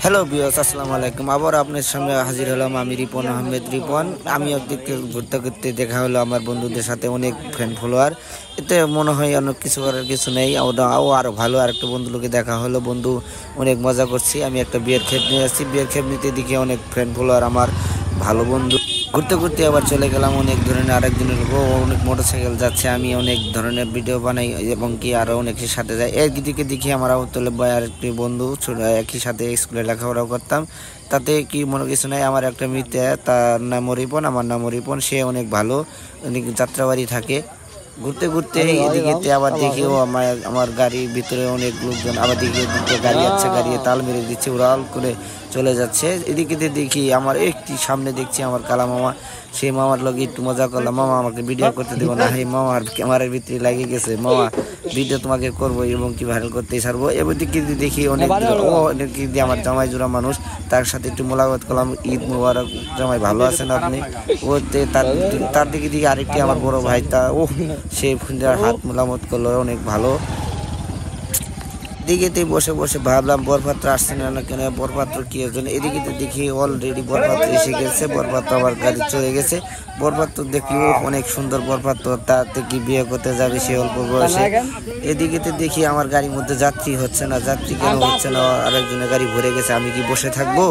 Hello viewers, আসসালামু আলাইকুম। আবার আপনার সামনে হাজির হলাম আমি রিপন আহমেদ রিপন। আমি একদিকে ঘুরতে ঘুরতে দেখা হলো আমার বন্ধুদের সাথে অনেক ফ্রেন্ড ফলোয়ার। এতে মনে হয় অনেক কিছু করার কিছু নেই, আরও ভালো আরেকটা বন্ধু লোকে দেখা হলো। বন্ধু অনেক মজা করছি। আমি একটা বিয়ের খেপ নিয়ে আসছি। বিয়ের খেপ নিতে দেখি অনেক ফ্রেন্ড ফলোয়ার আমার ভালো বন্ধু। ঘুরতে ঘুরতে আবার চলে গেলাম অনেক ধরনের আরেকজনের অনেক মোটরসাইকেল যাচ্ছে। আমি অনেক ধরনের ভিডিও বানাই এবং কি আরও অনেকের সাথে যাই। একদিকে দেখি আমার আউতলে ভাই আরেকটি বন্ধু একই সাথে স্কুলে লেখাপড়া করতাম। তাতে কি মনে কিছু নাই। আমার একটা মিত্র, তার নাম রিপন, আমার নাম রিপন। সে অনেক ভালো, অনেক যাত্রাবাড়ি থাকে। ঘুরতে ঘুরতে এদিকে আবার দেখি ও আমার গাড়ির ভিতরে অনেক লোকজন, আবার দিকে দুটো গাড়ি আছে, গাড়ি তাল মেরে দিচ্ছে, উড়াল করে চলে যাচ্ছে। এদিকে দেখি আমার একটি সামনে দেখছি আমার কালা মামা। সেই মামার লগে একটু মজা করলাম। মামা আমাকে ভিডিও করতে দেবো না। এই মামার ক্যামেরার ভিতরে লাগিয়ে গেছে। মামা ভিডিও তোমাকে করবো এবং কি ভাইরাল করতেই ছাড়বো। এবার দিকে দেখি অনেক আমার জামাই জোড়া মানুষ, তার সাথে একটু মোলাকাত করলাম। ঈদ মুবারক জামাই, ভালো আছেন আপনি? ওতে তার দিকে আরেকটি আমার বড় ভাই, তা সে হাত মোলামত করলো, অনেক ভালো। এদিকে বসে বসে ভাবলাম বরপাত্র আসছে না কেন, বরপাত্র কি একজন। এদিকে দেখি অলরেডি বরপাত্র এসে গেছে। বরপাত্র আবার গাড়ি চলে গেছে। বরপাত্র দেখি অনেক সুন্দর বরপাত্র, তাতে কি বিয়ে করতে যাবে সে অল্প বয়সে। এদিকে দেখি আমার গাড়ির মধ্যে যাত্রী হচ্ছে না। যাত্রী কেন হচ্ছে না? আরেকজনের গাড়ি ভরে গেছে। আমি কি বসে থাকবো?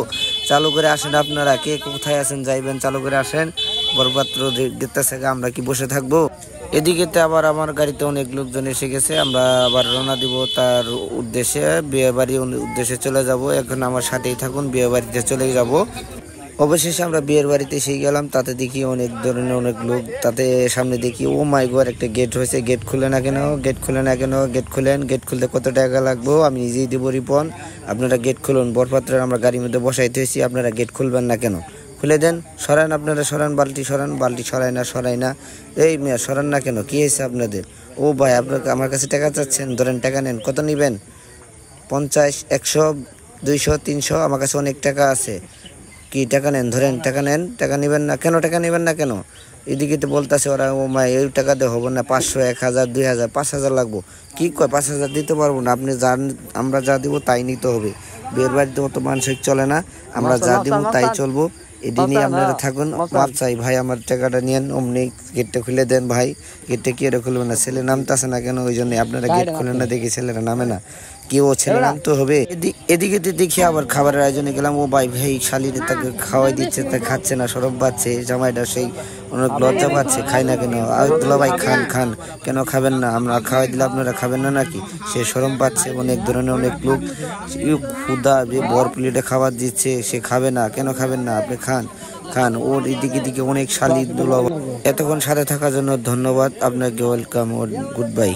চালু করে আসেন আপনারা, কে কোথায় আছেন যাইবেন, চালু করে আসেন। বরপাত্র দেখতেছে, আমরা কি বসে থাকবো? এদিকে আবার আমার গাড়িতে অনেক লোকজন এসে গেছে। আমরা আবার রওনা দিব তার উদ্দেশ্যে, বিয়ে বাড়ির উদ্দেশ্যে চলে যাব। এখন আমার সাথেই থাকুন, বিয়ে বাড়িতে চলে যাব। অবশেষে আমরা বিয়ের বাড়িতে এসে গেলাম। তাতে দেখি অনেক ধরনের অনেক লোক। তাতে সামনে দেখি ও মাই গড, একটা গেট হয়েছে। গেট খুলে না কেন, গেট খুলে না কেন? গেট খুলেন। গেট খুলতে কত টাকা লাগবো আমি নিজেই দেবো রিপন। আপনারা গেট খুলুন। বরপাত্রের আমরা গাড়ির মধ্যে বসাইতে হয়েছি, আপনারা গেট খুলবেন না কেন? খুলে দেন, সরান, আপনারা সরান, বালতি সরান। বালতি সরাই না। এই মেয়ে সরান না কেন? কী হয়েছে আপনাদের? ও ভাই, আপনার আমার কাছে টাকা চাচ্ছেন, ধরেন টাকা নেন। কত নেবেন? 50, 100, 200, 300? আমার কাছে অনেক টাকা আছে। কি টাকা নেন? ধরেন টাকা নেন। টাকা নেবেন না কেন? টাকা নেবেন না কেন? এদিকে তো বলতেছে ওরা, ও মা এই টাকা দিয়ে হবো না, 500, 1000, 2000, 5000 লাগবো। কি কয় 5000 দিতে পারবো না? আপনি যা, আমরা যা দিব তাই নিতে হবে। বিয়ের বাড়িতে অত মানসিক চলে না, আমরা যা দিব তাই চলবো। এটি নিয়ে আপনারা থাকুন। মাপ চাই ভাই, আমার টাকাটা নিয়েন। অমনি গেটটা খুলে দেন ভাই। গেটটা কি এটা খুলবে না? ছেলে নামতেছে না কেন? ওই জন্য আপনারা গেট খুলেন না, দেখি ছেলেরা নামে না। কেউ ছেলে নামতে হবে। এদিকে দেখি আবার খাবারের আয়োজনে গেলাম। ও ভাই ভাই শালিরে তাকে খাওয়াই দিচ্ছে, তা খাচ্ছে না, সরব পাচ্ছে। জামাইটা সেই অনেক লজ্জা পাচ্ছে, খায় না কেন? আর দুলা ভাই খান খান, কেন খাবেন না? আমরা খাওয়াই দিলে আপনারা খাবেন না নাকি? সে শরম পাচ্ছে। অনেক ধরনের অনেক লোক ক্ষুদা বর প্লেটে খাবার দিচ্ছে, সে খাবে না। কেন খাবেন না? আপনি খান খান। ওর এদিকে অনেক শালি দুলা। এতক্ষণ সাথে থাকার জন্য ধন্যবাদ আপনাকে। ওয়েলকাম, ওর গুড বাই।